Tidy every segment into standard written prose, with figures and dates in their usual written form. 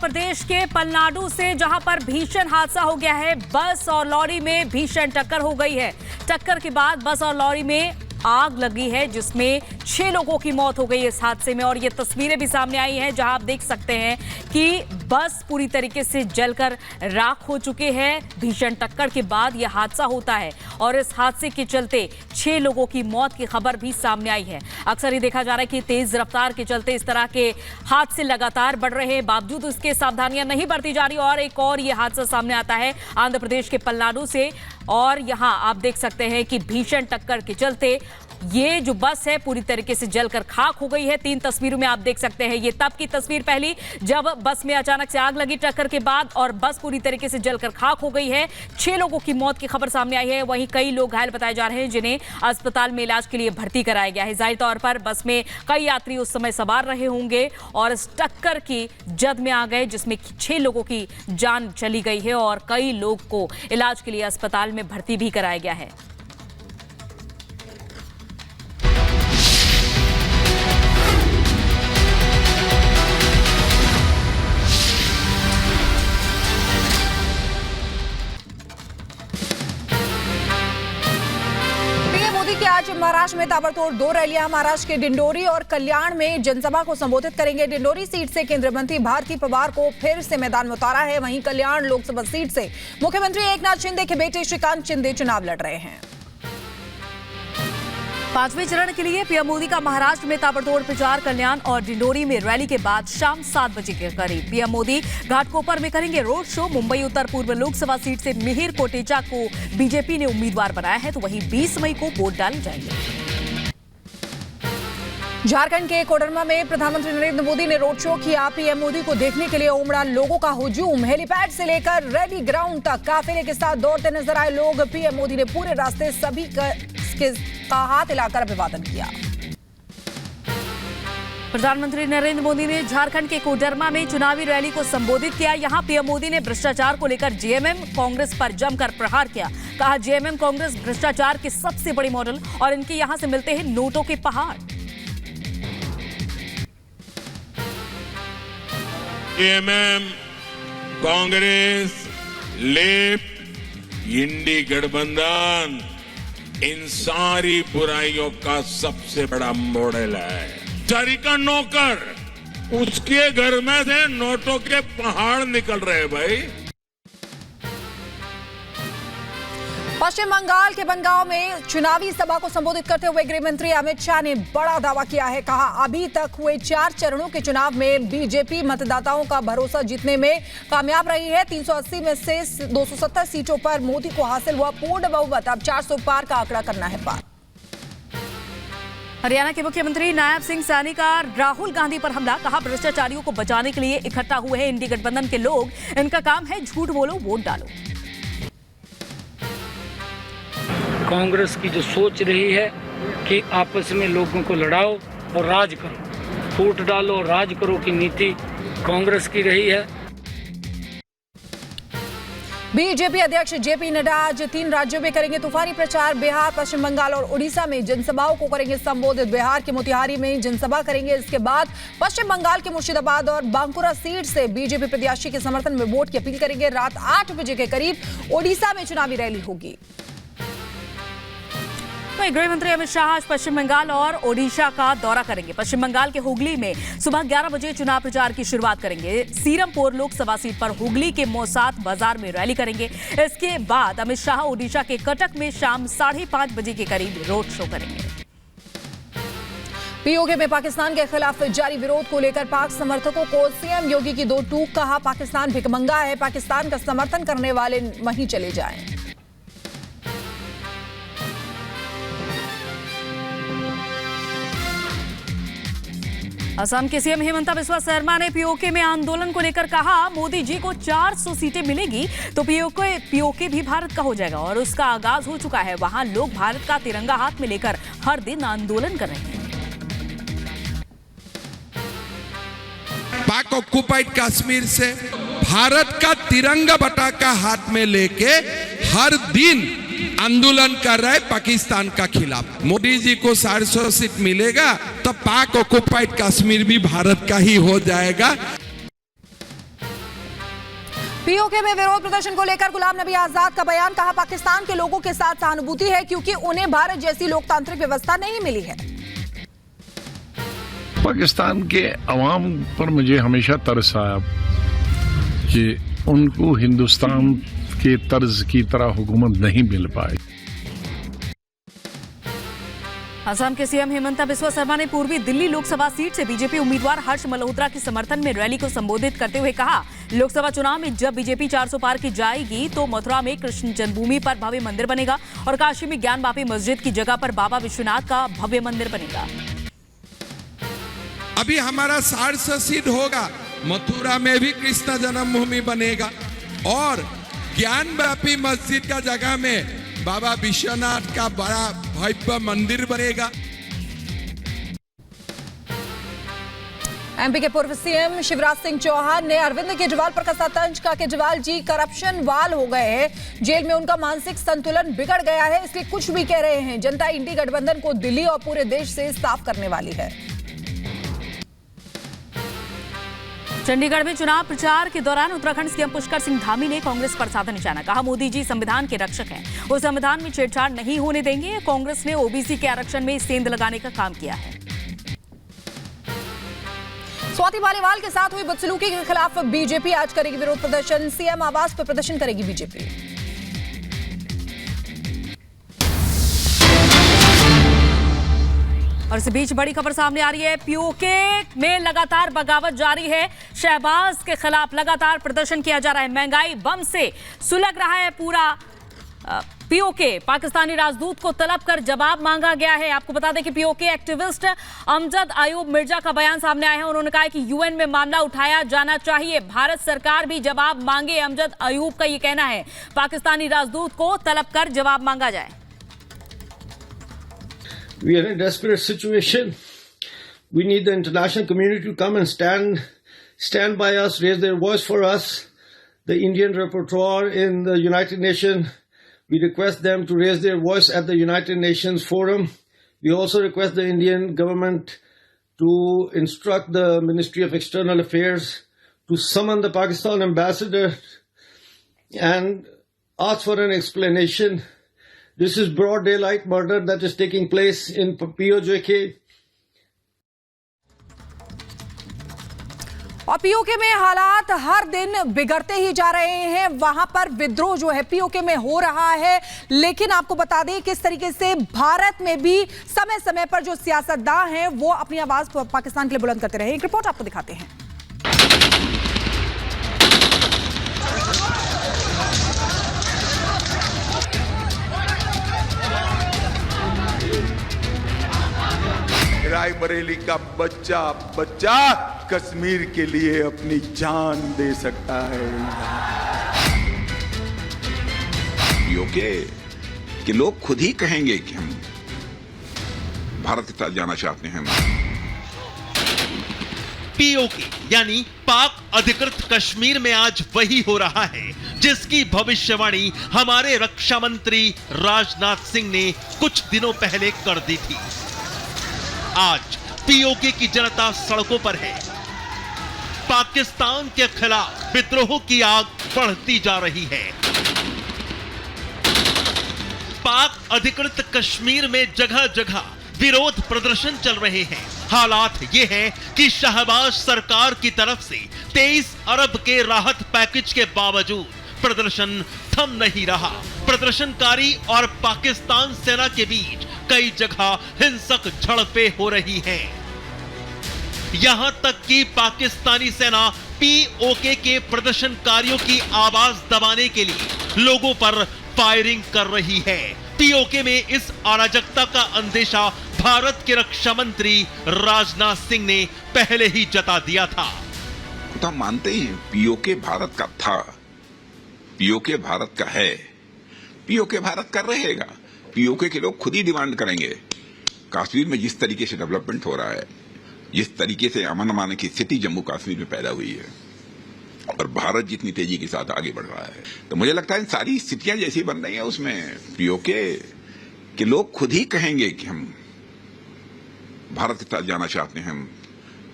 प्रदेश के पलनाडु से, जहां पर भीषण हादसा हो गया है। बस और लॉरी में भीषण टक्कर हो गई है। टक्कर के बाद बस और लॉरी में आग लगी है, जिसमें 6 लोगों की मौत हो गई इस हादसे में। और ये तस्वीरें भी सामने आई हैं, जहां आप देख सकते हैं कि बस पूरी तरीके से जलकर राख हो चुके हैं। भीषण टक्कर के बाद यह हादसा होता है और इस हादसे के चलते 6 लोगों की मौत की खबर भी सामने आई है। अक्सर ये देखा जा रहा है कि तेज रफ्तार के चलते इस तरह के हादसे लगातार बढ़ रहे हैं, बावजूद उसके सावधानियां नहीं बरती जा रही। और एक और ये हादसा सामने आता है आंध्र प्रदेश के पलनाडु से, और यहां आप देख सकते हैं कि भीषण टक्कर के चलते ये जो बस है पूरी तरीके से जलकर खाक हो गई है। 3 तस्वीरों में आप देख सकते हैं, ये तब की तस्वीर पहली जब बस में अचानक से आग लगी टक्कर के बाद, और बस पूरी तरीके से जलकर खाक हो गई है। 6 लोगों की मौत की खबर सामने आई है। वहीं कई लोग घायल बताए जा रहे हैं, जिन्हें अस्पताल में इलाज के लिए भर्ती कराया गया है। जाहिर तौर पर बस में कई यात्री उस समय सवार रहे होंगे और इस टक्कर की जद में आ गए, जिसमें 6 लोगों की जान चली गई है और कई लोग को इलाज के लिए अस्पताल में भर्ती भी कराया गया है। आज महाराष्ट्र में ताबड़तोड़ 2 रैलियां महाराष्ट्र के डिंडोरी और कल्याण में जनसभा को संबोधित करेंगे। डिंडोरी सीट से केंद्रीय मंत्री भारती पवार को फिर से मैदान में उतारा है। वहीं कल्याण लोकसभा सीट से मुख्यमंत्री एकनाथ शिंदे के बेटे श्रीकांत शिंदे चुनाव लड़ रहे हैं। 5वें चरण के लिए पीएम मोदी का महाराष्ट्र में ताबड़तोड़ प्रचार। कल्याण और डिंडोरी में रैली के बाद शाम 7 बजे के करीब पीएम मोदी घाटकोपर में करेंगे रोड शो। मुंबई उत्तर पूर्व लोकसभा सीट से मिहिर कोटेचा को बीजेपी ने उम्मीदवार बनाया है, तो वहीं 20 मई को वोट डाले जाएंगे। झारखंड के कोडरमा में प्रधानमंत्री नरेंद्र मोदी ने रोड शो किया। पीएम मोदी को देखने के लिए उमड़ा लोगों का हुजूम। हेलीपैड से लेकर रैली ग्राउंड तक काफिले के साथ दौड़ते नजर आए लोग। पीएम मोदी ने पूरे रास्ते सभी का हाथ हिलाकर अभिवादन किया। प्रधानमंत्री नरेंद्र मोदी ने झारखंड के कोडरमा में चुनावी रैली को संबोधित किया। यहां पीएम मोदी ने भ्रष्टाचार को लेकर जेएमएम कांग्रेस पर जमकर प्रहार किया। कहा, जेएमएम कांग्रेस भ्रष्टाचार के सबसे बड़े मॉडल और इनके यहां से मिलते हैं नोटों के पहाड़। जेएमएम, कांग्रेस, लेफ्ट, इंडी गठबंधन इन सारी बुराइयों का सबसे बड़ा मॉडल है। चोरी का नौकर, उसके घर में से नोटों के पहाड़ निकल रहे भाई। पश्चिम बंगाल के बनगांव में चुनावी सभा को संबोधित करते हुए गृह मंत्री अमित शाह ने बड़ा दावा किया है। कहा, अभी तक हुए 4 चरणों के चुनाव में बीजेपी मतदाताओं का भरोसा जीतने में कामयाब रही है। 380 में से 270 सीटों पर मोदी को हासिल हुआ पूर्ण बहुमत। अब 400 पार का आंकड़ा करना है पार। हरियाणा के मुख्यमंत्री नायब सिंह सैनी का राहुल गांधी पर हमला। कहा, भ्रष्टाचारियों को बचाने के लिए इकट्ठा हुए हैं इंडी गठबंधन के लोग। इनका काम है झूठ बोलो, वोट डालो। कांग्रेस की जो सोच रही है कि आपस में लोगों को लड़ाओ और राज करो, फूट डालो और राज करो की नीति कांग्रेस की रही है। बीजेपी अध्यक्ष जेपी नड्डा आज 3 राज्यों में करेंगे तूफानी प्रचार। बिहार, पश्चिम बंगाल और उड़ीसा में जनसभाओं को करेंगे संबोधित। बिहार के मोतिहारी में जनसभा करेंगे। इसके बाद पश्चिम बंगाल के मुर्शिदाबाद और बांकुरा सीट से बीजेपी प्रत्याशी के समर्थन में वोट की अपील करेंगे। रात 8 बजे के करीब ओडिशा में चुनावी रैली होगी। गृह मंत्री अमित शाह आज पश्चिम बंगाल और ओडिशा का दौरा करेंगे। पश्चिम बंगाल के हुगली में सुबह 11 बजे चुनाव प्रचार की शुरुआत करेंगे। सीरमपुर लोकसभा सीट पर हुगली के मोसात बाजार में रैली करेंगे। इसके बाद अमित शाह ओडिशा के कटक में शाम 5:30 बजे के करीब रोड शो करेंगे। पीओके में पाकिस्तान के खिलाफ जारी विरोध को लेकर पाक समर्थकों को सीएम योगी की 2 टूक। कहा, पाकिस्तान भिखमंगा है, पाकिस्तान का समर्थन करने वाले वहीं चले जाएं। असम के सीएम हेमंता बिस्वा शर्मा ने पीओके में आंदोलन को लेकर कहा, मोदी जी को 400 सीटें मिलेगी तो पीओके भी भारत का हो जाएगा और उसका आगाज हो चुका है। वहां लोग भारत का तिरंगा हाथ में लेकर हर दिन आंदोलन कर रहे हैं। पाक ऑक्युपाइड कश्मीर से भारत का तिरंगा पताका हाथ में लेके हर दिन आंदोलन कर रहा है पाकिस्तान का खिलाफ। मोदी जी को 400 सीट मिलेगा तो पाक ऑक्युपाइड कश्मीर भी भारत का ही हो जाएगा। पीओके में विरोध प्रदर्शन को लेकर गुलाम नबी आजाद का बयान, कहा पाकिस्तान के लोगों के साथ सहानुभूति है क्योंकि उन्हें भारत जैसी लोकतांत्रिक व्यवस्था नहीं मिली है। पाकिस्तान के अवाम पर मुझे हमेशा तरस आया कि उनको हिंदुस्तान के तर्ज की तरह हुकूमत नहीं मिल पाई। असम के सीएम हिमंता बिस्वा शर्मा ने पूर्वी दिल्ली लोकसभा सीट से बीजेपी उम्मीदवार हर्ष मल्होत्रा के समर्थन में रैली को संबोधित करते हुए कहा, लोकसभा चुनाव में जब बीजेपी 400 पार की जाएगी तो मथुरा में कृष्ण जन्मभूमि पर भव्य मंदिर बनेगा और काशी में ज्ञान वापी मस्जिद की जगह पर बाबा विश्वनाथ का भव्य मंदिर बनेगा। अभी हमारा 400 सीट होगा, मथुरा में भी कृष्ण जन्मभूमि बनेगा और ज्ञान वापी मस्जिद का जगह में बाबा विश्वनाथ का बड़ा भव्य मंदिर बनेगा। एमपी के पूर्व सीएम शिवराज सिंह चौहान ने अरविंद केजरीवाल पर कसा तंज, का केजरीवाल जी करप्शन वाल हो गए हैं, जेल में उनका मानसिक संतुलन बिगड़ गया है, इसलिए कुछ भी कह रहे हैं। जनता इंडी गठबंधन को दिल्ली और पूरे देश से साफ करने वाली है। चंडीगढ़ में चुनाव प्रचार के दौरान उत्तराखंड सीएम पुष्कर सिंह धामी ने कांग्रेस पर साधा निशाना, कहा मोदी जी संविधान के रक्षक हैं, वो संविधान में छेड़छाड़ नहीं होने देंगे। कांग्रेस ने ओबीसी के आरक्षण में सेंध लगाने का काम किया है। स्वाति मालीवाल के साथ हुई बदसलूकी के खिलाफ बीजेपी आज करेगी विरोध प्रदर्शन, सीएम आवास पर प्रदर्शन करेगी बीजेपी। और इस बीच बड़ी खबर सामने आ रही है, पीओके में लगातार बगावत जारी है, शहबाज के खिलाफ लगातार प्रदर्शन किया जा रहा है। महंगाई बम से सुलग रहा है पूरा पीओके। पाकिस्तानी राजदूत को तलब कर जवाब मांगा गया है। आपको बता दें कि पीओके एक्टिविस्ट अमजद अयूब मिर्जा का बयान सामने आया है। उन्होंने कहा कि यूएन में मामला उठाया जाना चाहिए, भारत सरकार भी जवाब मांगे। अमजद अयूब का ये कहना है, पाकिस्तानी राजदूत को तलब कर जवाब मांगा जाए। We are in a desperate situation. We need the international community to come and stand by us, raise their voice for us. The Indian rapporteur in the United Nations, we request them to raise their voice at the United Nations Forum. We also request the Indian government to instruct the Ministry of External Affairs to summon the Pakistan ambassador and ask for an explanation. This is broad daylight murder that is taking place in POJK. और PoK में हालात हर दिन बिगड़ते ही जा रहे हैं। वहां पर विद्रोह जो है पीओके में हो रहा है, लेकिन आपको बता दें किस तरीके से भारत में भी समय समय पर जो सियासतदान हैं वो अपनी आवाज पाकिस्तान के लिए बुलंद करते रहे। एक रिपोर्ट आपको दिखाते हैं। रायबरेली का बच्चा कश्मीर के लिए अपनी जान दे सकता है। पीओके कि लोग खुद ही कहेंगे कि हम भारत के साथ जाना चाहते हैं। पीओके यानी पाक अधिकृत कश्मीर में आज वही हो रहा है जिसकी भविष्यवाणी हमारे रक्षा मंत्री राजनाथ सिंह ने कुछ दिनों पहले कर दी थी। आज पीओके की जनता सड़कों पर है। पाकिस्तान के खिलाफ विद्रोह की आग बढ़ती जा रही है। पाक अधिकृत कश्मीर में जगह जगह विरोध प्रदर्शन चल रहे हैं। हालात ये हैं कि शहबाज सरकार की तरफ से 23 अरब के राहत पैकेज के बावजूद प्रदर्शन थम नहीं रहा। प्रदर्शनकारी और पाकिस्तान सेना के बीच कई जगह हिंसक झड़पें हो रही हैं। यहां तक कि पाकिस्तानी सेना पीओके के प्रदर्शनकारियों की आवाज दबाने के लिए लोगों पर फायरिंग कर रही है। पीओके में इस अराजकता का अंदेशा भारत के रक्षा मंत्री राजनाथ सिंह ने पहले ही जता दिया था। तो हम मानते ही पीओके भारत का था, पीओके भारत का है, पीओके भारत का रहेगा। पीओके के लोग खुद ही डिमांड करेंगे। कश्मीर में जिस तरीके से डेवलपमेंट हो रहा है, जिस तरीके से अमन अमान की स्थिति जम्मू कश्मीर में पैदा हुई है और भारत जितनी तेजी के साथ आगे बढ़ रहा है, तो मुझे लगता है सारी स्थितियां जैसी बन रही हैं उसमें पीओके के लोग खुद ही कहेंगे कि हम भारत के साथ जाना चाहते हैं,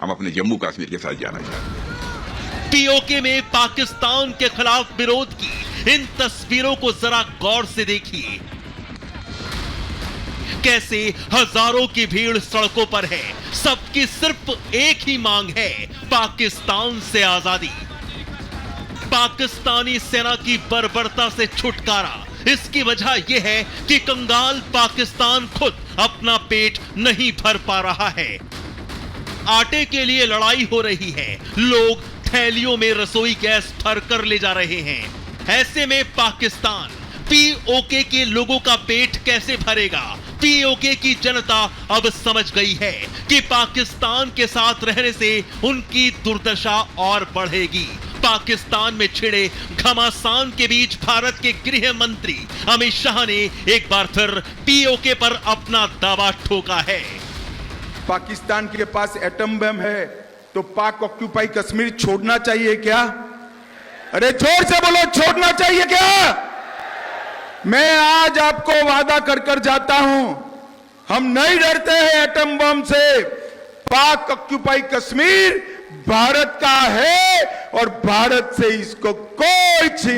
हम अपने जम्मू कश्मीर के साथ जाना चाहते हैं। पीओके में पाकिस्तान के खिलाफ विरोध की इन तस्वीरों को जरा गौर से देखिए। कैसे हजारों की भीड़ सड़कों पर है, सबकी सिर्फ एक ही मांग है, पाकिस्तान से आजादी, पाकिस्तानी सेना की बर्बरता से छुटकारा। इसकी वजह यह है कि कंगाल पाकिस्तान खुद अपना पेट नहीं भर पा रहा है। आटे के लिए लड़ाई हो रही है, लोग थैलियों में रसोई गैस भर कर ले जा रहे हैं। ऐसे में पाकिस्तान पीओके के लोगों का पेट कैसे भरेगा? पीओके की जनता अब समझ गई है कि पाकिस्तान के साथ रहने से उनकी दुर्दशा और बढ़ेगी। पाकिस्तान में छिड़े घमासान के बीच भारत के गृह मंत्री अमित शाह ने एक बार फिर पीओके पर अपना दावा ठोका है। पाकिस्तान के पास एटम बम है तो पाक ऑक्यूपाई कश्मीर छोड़ना चाहिए क्या? अरे जोर से बोलो, छोड़ना चाहिए क्या? मैं आज आपको वादा कर कर जाता हूं, हम नहीं डरते हैं एटम बम से। पाक ऑक्यूपाई कश्मीर भारत का है और भारत से इसको कोई छीन